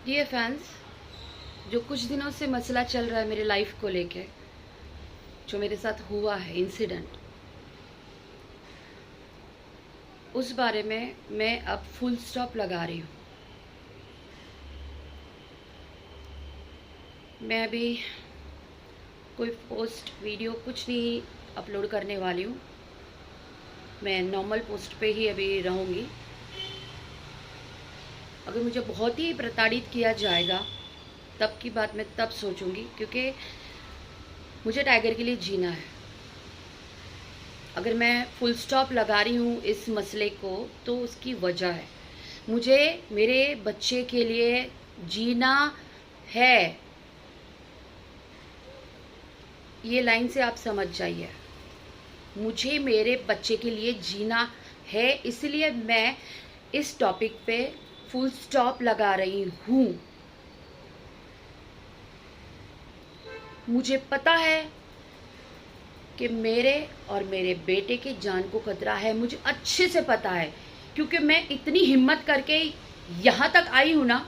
Dear fans, जो कुछ दिनों से मसला चल रहा है मेरे लाइफ को लेके, जो मेरे साथ हुआ है इंसिडेंट, उस बारे में मैं अब फुल स्टॉप लगा रही हूँ। मैं अभी कोई पोस्ट वीडियो कुछ नहीं अपलोड करने वाली हूँ। मैं नॉर्मल पोस्ट पे ही अभी रहूँगी। अगर मुझे बहुत ही प्रताड़ित किया जाएगा तब की बात मैं तब सोचूंगी, क्योंकि मुझे टाइगर के लिए जीना है। अगर मैं फुल स्टॉप लगा रही हूँ इस मसले को तो उसकी वजह है, मुझे मेरे बच्चे के लिए जीना है। ये लाइन से आप समझ जाइए, मुझे मेरे बच्चे के लिए जीना है, इसलिए मैं इस टॉपिक पे फुल स्टॉप लगा रही हूँ। मुझे पता है कि मेरे और मेरे बेटे की जान को खतरा है, मुझे अच्छे से पता है, क्योंकि मैं इतनी हिम्मत करके यहाँ तक आई हूँ ना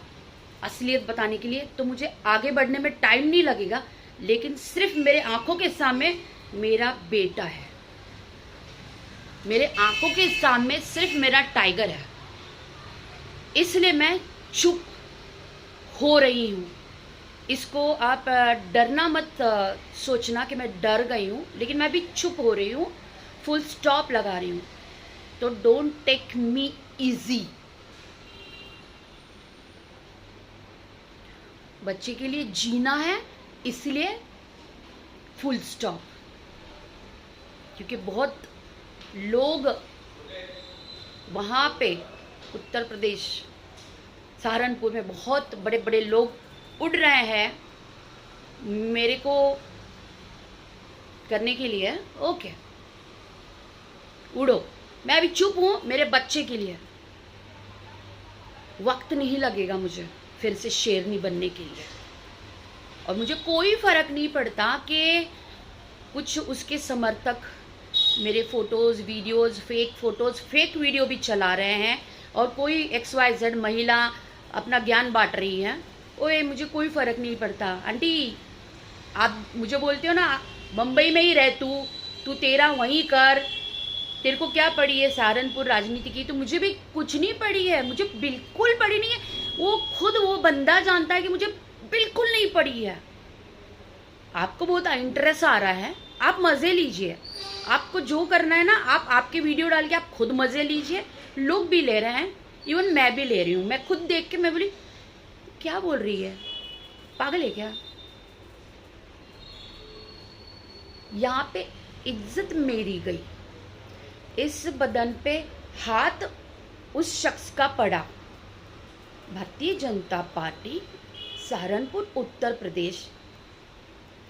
असलियत बताने के लिए। तो मुझे आगे बढ़ने में टाइम नहीं लगेगा, लेकिन सिर्फ मेरे आंखों के सामने मेरा बेटा है, मेरे आंखों के सामने सिर्फ मेरा टाइगर है, इसलिए मैं चुप हो रही हूँ। इसको आप डरना मत सोचना कि मैं डर गई हूँ, लेकिन मैं भी चुप हो रही हूँ, फुल स्टॉप लगा रही हूँ। तो डोंट टेक मी इजी। बच्चे के लिए जीना है, इसलिए फुल स्टॉप। क्योंकि बहुत लोग वहाँ पे उत्तर प्रदेश सहारनपुर में बहुत बड़े बड़े लोग उड़ रहे हैं मेरे को करने के लिए। ओके, उड़ो, मैं अभी चुप हूँ मेरे बच्चे के लिए। वक्त नहीं लगेगा मुझे फिर से शेरनी बनने के लिए, और मुझे कोई फर्क नहीं पड़ता कि कुछ उसके समर्थक मेरे photos videos fake photos fake video भी चला रहे हैं, और कोई XYZ महिला अपना ज्ञान बांट रही है। ओए, मुझे कोई फ़र्क नहीं पड़ता। आंटी, आप मुझे बोलते हो ना बम्बई में ही रह, तू तेरा वहीं कर, तेरे को क्या पड़ी है सहारनपुर राजनीति की। तो मुझे भी कुछ नहीं पड़ी है, मुझे बिल्कुल पड़ी नहीं है। वो बंदा जानता है कि मुझे बिल्कुल नहीं पड़ी है। आपको बहुत इंटरेस्ट आ रहा है, आप मज़े लीजिए। आपको जो करना है ना, आप आपके वीडियो डाल के आप खुद मज़े लीजिए। लोग भी ले रहे हैं, इवन मैं भी ले रही हूँ। मैं खुद देख के मैं बोली क्या बोल रही है, पागल है क्या। यहाँ पे इज्जत मेरी गई, इस बदन पे हाथ उस शख्स का पड़ा। भारतीय जनता पार्टी सहारनपुर उत्तर प्रदेश,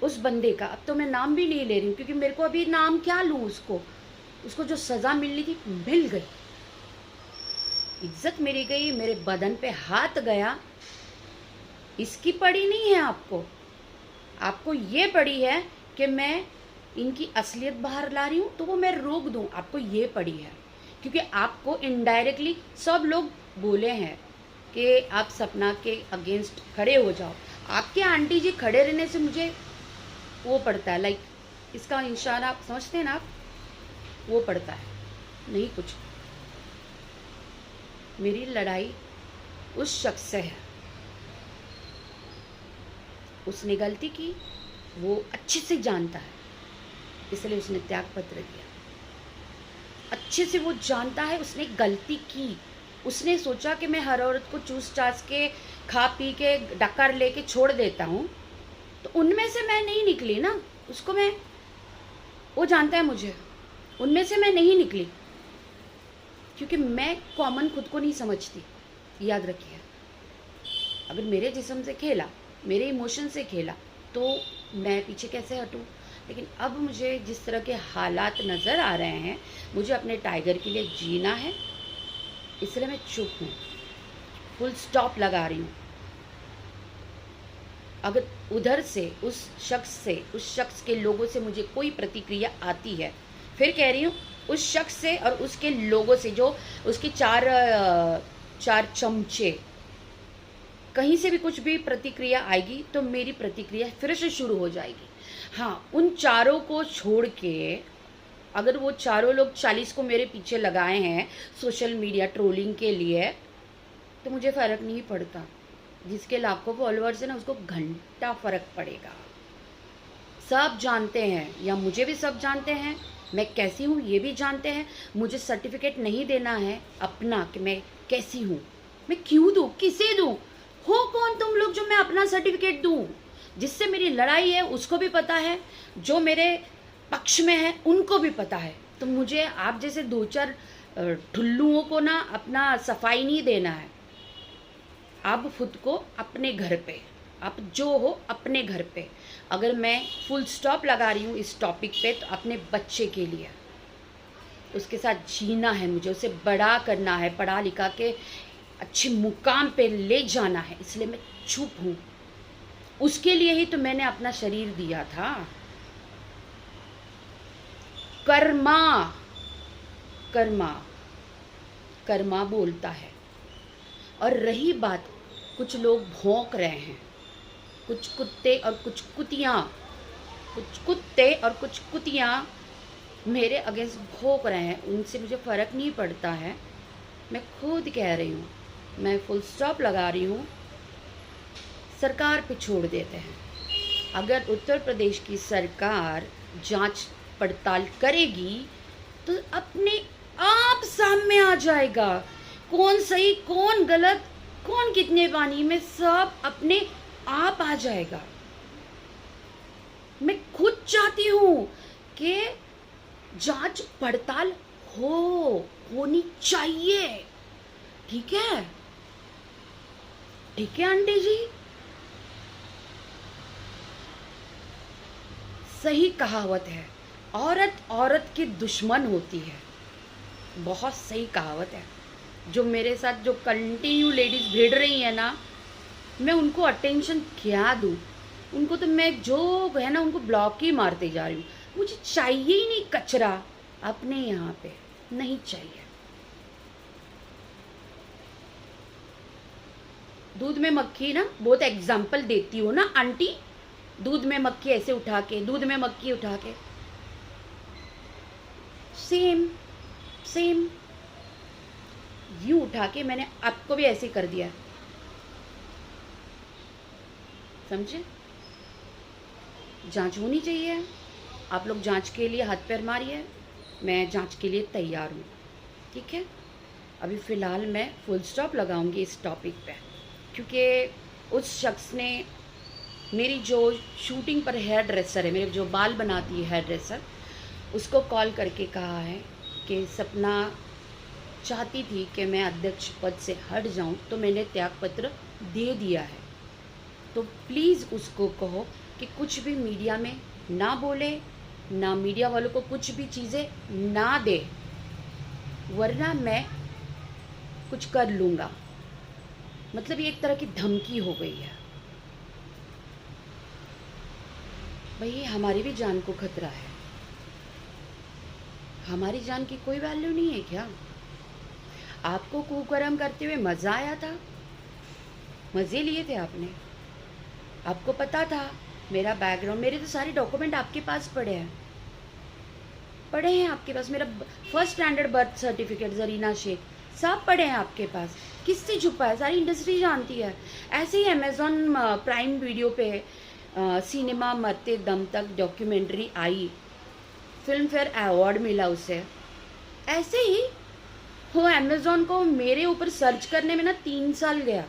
उस बंदे का, अब तो मैं नाम भी नहीं ले रही हूँ, क्योंकि मेरे को अभी नाम क्या लूँ। उसको जो सज़ा मिलनी थी मिल गई, इज्जत मेरी गई, मेरे बदन पे हाथ गया। इसकी पड़ी नहीं है आपको, आपको ये पड़ी है कि मैं इनकी असलियत बाहर ला रही हूँ तो वो मैं रोक दूँ। आपको ये पड़ी है क्योंकि आपको इनडायरेक्टली सब लोग बोले हैं कि आप सपना के अगेंस्ट खड़े हो जाओ। आपके आंटी जी खड़े रहने से मुझे वो पड़ता है, लाइक इसका इशारा आप समझते हैं ना, आप वो पड़ता है, नहीं कुछ। मेरी लड़ाई उस शख्स से है, उसने गलती की, वो अच्छे से जानता है, इसलिए उसने त्याग पत्र दिया। अच्छे से वो जानता है उसने गलती की। उसने सोचा कि मैं हर औरत को चूस चास के खा पी के डकार लेके छोड़ देता हूँ, तो उनमें से मैं नहीं निकली ना। उसको मैं, वो जानता है मुझे, उनमें से मैं नहीं निकली, क्योंकि मैं कॉमन खुद को नहीं समझती। याद रखिए, अगर मेरे जिस्म से खेला, मेरे इमोशन से खेला, तो मैं पीछे कैसे हटूँ। लेकिन अब मुझे जिस तरह के हालात नज़र आ रहे हैं, मुझे अपने टाइगर के लिए जीना है, इसलिए मैं चुप हूँ, फुल स्टॉप लगा रही हूँ। अगर उधर से उस शख्स के लोगों से मुझे कोई प्रतिक्रिया आती है, फिर कह रही हूँ उस शख्स से और उसके लोगों से, जो उसके चार चमचे कहीं से भी कुछ भी प्रतिक्रिया आएगी तो मेरी प्रतिक्रिया फिर से शुरू हो जाएगी। हाँ, उन चारों को छोड़ के अगर वो चारों लोग 40 को मेरे पीछे लगाए हैं सोशल मीडिया ट्रोलिंग के लिए, तो मुझे फ़र्क नहीं पड़ता। जिसके लाखों फॉलोअर्स है ना, उसको घंटा फ़र्क पड़ेगा। सब जानते हैं, या मुझे भी सब जानते हैं, मैं कैसी हूँ ये भी जानते हैं। मुझे सर्टिफिकेट नहीं देना है अपना कि मैं कैसी हूँ। मैं क्यों दूँ, किसे दूँ? हो कौन तुम लोग जो मैं अपना सर्टिफिकेट दूँ? जिससे मेरी लड़ाई है उसको भी पता है, जो मेरे पक्ष में है उनको भी पता है। तो मुझे आप जैसे 2-4 ठुल्लुओं को ना अपना सफाई नहीं देना है। आप खुद को अपने घर पे, आप जो हो अपने घर पे, अगर मैं फुल स्टॉप लगा रही हूँ इस टॉपिक पे, तो अपने बच्चे के लिए उसके साथ जीना है, मुझे उसे बड़ा करना है, पढ़ा लिखा के अच्छे मुकाम पे ले जाना है, इसलिए मैं चुप हूँ। उसके लिए ही तो मैंने अपना शरीर दिया था। कर्मा कर्मा कर्मा बोलता है। और रही बात, कुछ लोग भौंक रहे हैं, कुछ कुत्ते और कुछ कुतियाँ, कुछ कुत्ते और कुछ कुतियाँ मेरे अगेंस्ट भौंक रहे हैं, उनसे मुझे फ़र्क नहीं पड़ता है। मैं खुद कह रही हूँ, मैं फुल स्टॉप लगा रही हूँ। सरकार पे छोड़ देते हैं। अगर उत्तर प्रदेश की सरकार जांच पड़ताल करेगी तो अपने आप सामने आ जाएगा, कौन सही कौन गलत, कौन कितने पानी में, सब अपने आप आ जाएगा। मैं खुद चाहती हूँ कि जांच पड़ताल होनी चाहिए। ठीक है, ठीक है आंटी जी, सही कहावत है, औरत औरत की दुश्मन होती है। बहुत सही कहावत है। जो मेरे साथ जो कंटिन्यू लेडीज़ भिड़ रही है ना, मैं उनको अटेंशन क्या दूँ? उनको तो मैं जो है ना, उनको ब्लॉक ही मारते जा रही हूँ। मुझे चाहिए ही नहीं कचरा अपने यहाँ पे, नहीं चाहिए। दूध में मक्खी ना, बहुत एग्जाम्पल देती हो ना आंटी, दूध में मक्खी ऐसे उठा के, दूध में मक्खी उठा के, सेम सेम यूं उठा के मैंने आपको भी ऐसे कर दिया, समझे? जांच होनी चाहिए। आप लोग जांच के लिए हाथ पैर मारिए, मैं जांच के लिए तैयार हूँ। ठीक है, अभी फ़िलहाल मैं फुल स्टॉप लगाऊंगी इस टॉपिक पे, क्योंकि उस शख्स ने मेरी जो शूटिंग पर हेयर ड्रेसर है, मेरे जो बाल बनाती है हेयर ड्रेसर, उसको कॉल करके कहा है कि सपना चाहती थी कि मैं अध्यक्ष पद से हट जाऊं, तो मैंने त्यागपत्र दे दिया है। तो प्लीज़ उसको कहो कि कुछ भी मीडिया में ना बोले, ना मीडिया वालों को कुछ भी चीज़ें ना दे, वरना मैं कुछ कर लूँगा। मतलब ये एक तरह की धमकी हो गई है। भाई हमारी भी जान को खतरा है, हमारी जान की कोई वैल्यू नहीं है क्या? आपको कुकर्म करते हुए मज़ा आया था, मज़े लिए थे आपने, आपको पता था मेरा बैकग्राउंड, मेरे तो सारे डॉक्यूमेंट आपके पास पड़े हैं आपके पास। मेरा first standard birth certificate, Zarina Shaikh, सब पड़े हैं आपके पास। किससे छुपा है? सारी इंडस्ट्री जानती है। ऐसे ही अमेज़ॉन प्राइम वीडियो पे सिनेमा मरते दम तक डॉक्यूमेंट्री आई, फिल्म फेयर अवार्ड मिला उसे। ऐसे ही वो अमेज़ॉन को मेरे ऊपर सर्च करने में ना 3 साल गया,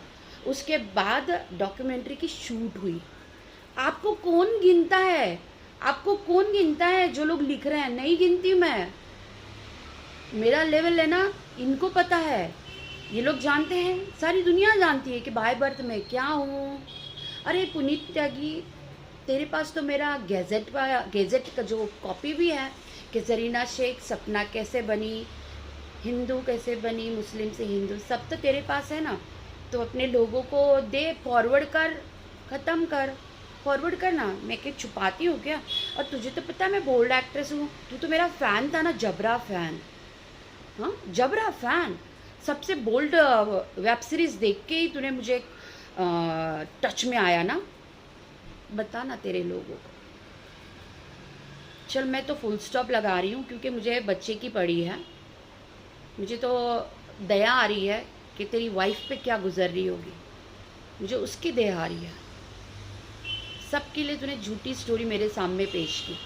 उसके बाद डॉक्यूमेंट्री की शूट हुई। आपको कौन गिनता है? आपको कौन गिनता है? जो लोग लिख रहे हैं, नहीं गिनती मैं। मेरा लेवल है ना, इनको पता है, ये लोग जानते हैं, सारी दुनिया जानती है कि बाय बर्थ में क्या हूँ। अरे पुनीत त्यागी, तेरे पास तो मेरा गैजेट का जो कॉपी भी है कि जरीना शेख सपना कैसे बनी, हिंदू कैसे बनी, मुस्लिम से हिंदू, सब तो तेरे पास है ना। तो अपने लोगों को दे, फॉरवर्ड कर, ख़त्म कर, फॉरवर्ड करना। मैं क्या छुपाती हूँ क्या? और तुझे तो पता है मैं बोल्ड एक्ट्रेस हूँ। तू तो मेरा फ़ैन था ना, जबरा फ़ैन। हाँ, जबरा फ़ैन। सबसे बोल्ड वेब सीरीज़ देख के ही तूने मुझे टच में आया ना, बता ना तेरे लोगों को। चल मैं तो फुल स्टॉप लगा रही हूँ क्योंकि मुझे बच्चे की पड़ी है। मुझे तो दया आ रही है कि तेरी वाइफ पे क्या गुजर रही होगी, मुझे उसकी दया आ रही है। सबके लिए तूने झूठी स्टोरी मेरे सामने पेश की,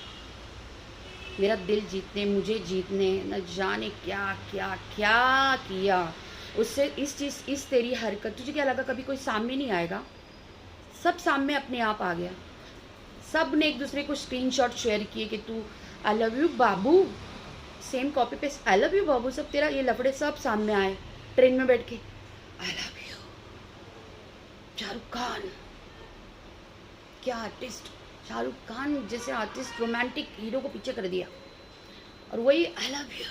मेरा दिल जीतने, मुझे जीतने, न जाने क्या क्या क्या किया। उससे इस तेरी हरकत, तुझे क्या लगा कभी कोई सामने नहीं आएगा? सब सामने अपने आप आ गया। सब ने एक दूसरे को स्क्रीनशॉट शेयर किए कि तू आई लव यू बाबू, same copy paste I love you बाबू, सब तेरा ये लफड़े सब सामने आए ट्रेन में बैठ के। आई लव यू शाहरुख खान, क्या आर्टिस्ट, शाहरुख खान जैसे आर्टिस्ट रोमांटिक हीरो को पीछे कर दिया। और वही आई लव यू,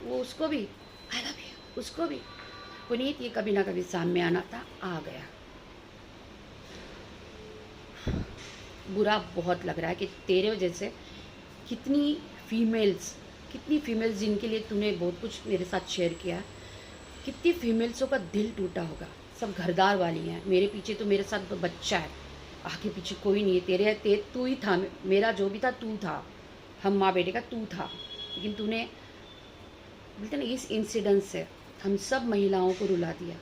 वो उसको भी आई लव यू, उसको भी। पुनीत ये कभी ना कभी सामने आना था, आ गया। बुरा बहुत लग रहा है कि तेरे वजह से कितनी फीमेल्स जिनके लिए तूने बहुत कुछ मेरे साथ शेयर किया है, कितनी फीमेल्सों का दिल टूटा होगा। सब घरदार वाली हैं, मेरे पीछे तो मेरे साथ बच्चा है, आगे पीछे कोई नहीं है। तू ही था, मेरा जो भी था तू था, हम माँ बेटे का तू था। लेकिन तूने बोलते ना, इस इंसिडेंट से हम सब महिलाओं को रुला दिया,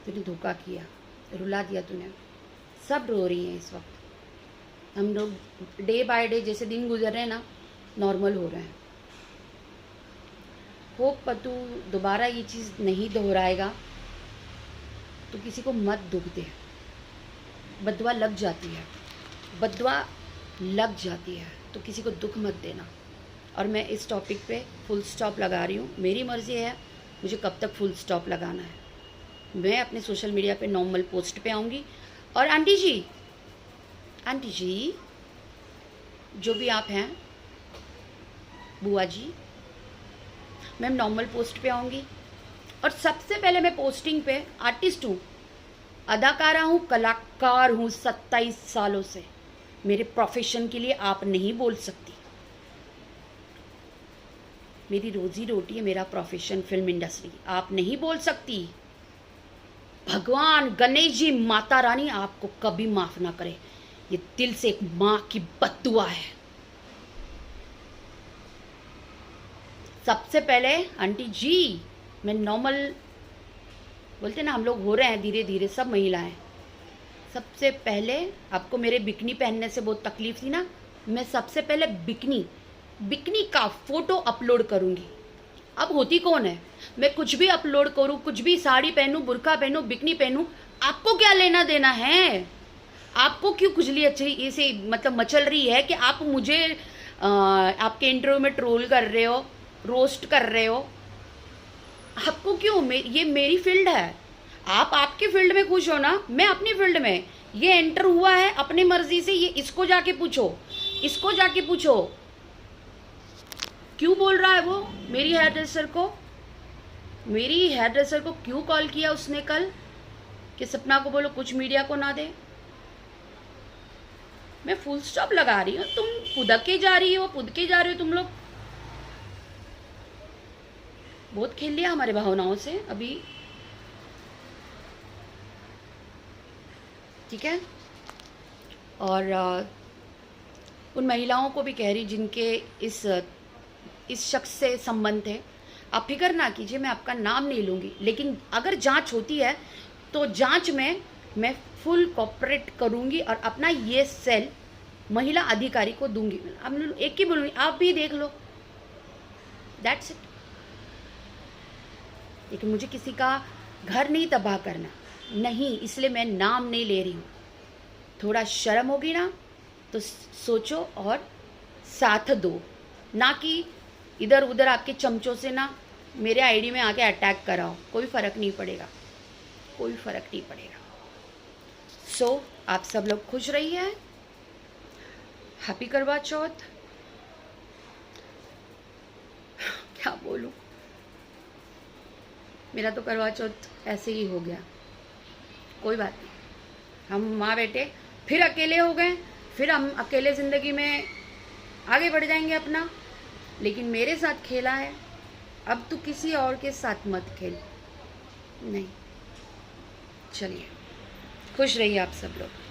तूने धोखा किया, रुला दिया तूने। सब रो रही हैं इस वक्त। हम लोग डे बाय डे जैसे दिन गुजर रहे हैं ना, नॉर्मल हो रहे हैं। होप तू दोबारा ये चीज़ नहीं दोहराएगा, तो किसी को मत दुख दे। बदवा लग जाती है, बदवा लग जाती है, तो किसी को दुख मत देना। और मैं इस टॉपिक पे फुल स्टॉप लगा रही हूँ। मेरी मर्ज़ी है मुझे कब तक फुल स्टॉप लगाना है। मैं अपने सोशल मीडिया पे नॉर्मल पोस्ट पे आऊँगी। और आंटी जी जो भी आप हैं, बुआ जी, मैं नॉर्मल पोस्ट पे आऊँगी। और सबसे पहले मैं पोस्टिंग पे आर्टिस्ट हूँ, अदाकारा हूँ, कलाकार हूँ 27 सालों से। मेरे प्रोफेशन के लिए आप नहीं बोल सकती। मेरी रोजी रोटी है, मेरा प्रोफेशन फिल्म इंडस्ट्री, आप नहीं बोल सकती। भगवान गणेश जी, माता रानी आपको कभी माफ ना करे। ये दिल से एक माँ की बद्दुआ है। सबसे पहले आंटी जी, मैं नॉर्मल बोलते ना, हम लोग हो रहे हैं धीरे धीरे, सब महिलाएं। सबसे पहले आपको मेरे बिकनी पहनने से बहुत तकलीफ थी ना, मैं सबसे पहले बिकनी का फोटो अपलोड करूंगी। अब होती कौन है, मैं कुछ भी अपलोड करूं, कुछ भी साड़ी पहनूं, बुर्का पहनूं, बिकनी पहनूं, आपको क्या लेना देना है? आपको क्यों खुजली अच्छी ऐसे मतलब मचल रही है कि आप मुझे आपके इंटरव्यू में ट्रोल कर रहे हो, रोस्ट कर रहे हो? आपको क्यों? ये मेरी फील्ड है, आप आपकी फील्ड में खुश हो ना, मैं अपनी फील्ड में। ये एंटर हुआ है अपनी मर्जी से, ये इसको जाके पूछो क्यों बोल रहा है वो। मेरी हेयर ड्रेसर को क्यों कॉल किया उसने कल कि सपना को बोलो कुछ मीडिया को ना दे। मैं फुल स्टॉप लगा रही हूँ, तुम पुदके जा रही हो तुम लोग। बहुत खेल लिया हमारे भावनाओं से अभी, ठीक है। और उन महिलाओं को भी कह रही जिनके इस शख्स से संबंध है, आप फिक्र ना कीजिए, मैं आपका नाम नहीं लूँगी, लेकिन अगर जांच होती है तो जांच में मैं फुल कोऑपरेट करूँगी और अपना ये सेल महिला अधिकारी को दूंगी। अब एक ही बोलूँगी, आप भी देख लो, दैट्स इट। लेकिन मुझे किसी का घर नहीं तबाह करना, नहीं, इसलिए मैं नाम नहीं ले रही हूँ। थोड़ा शर्म होगी ना तो सोचो और साथ दो, ना कि इधर उधर आपके चमचों से ना मेरे आईडी में आके अटैक कराओ। कोई फ़र्क नहीं पड़ेगा। सो आप सब लोग खुश रहिए। हैप्पी करवा चौथ। क्या बोलूँ, मेरा तो करवा चौथ ऐसे ही हो गया। कोई बात नहीं, हम माँ बेटे फिर अकेले हो गए, फिर हम अकेले ज़िंदगी में आगे बढ़ जाएंगे अपना। लेकिन मेरे साथ खेला है, अब तू किसी और के साथ मत खेल। नहीं, चलिए, खुश रहिए आप सब लोग।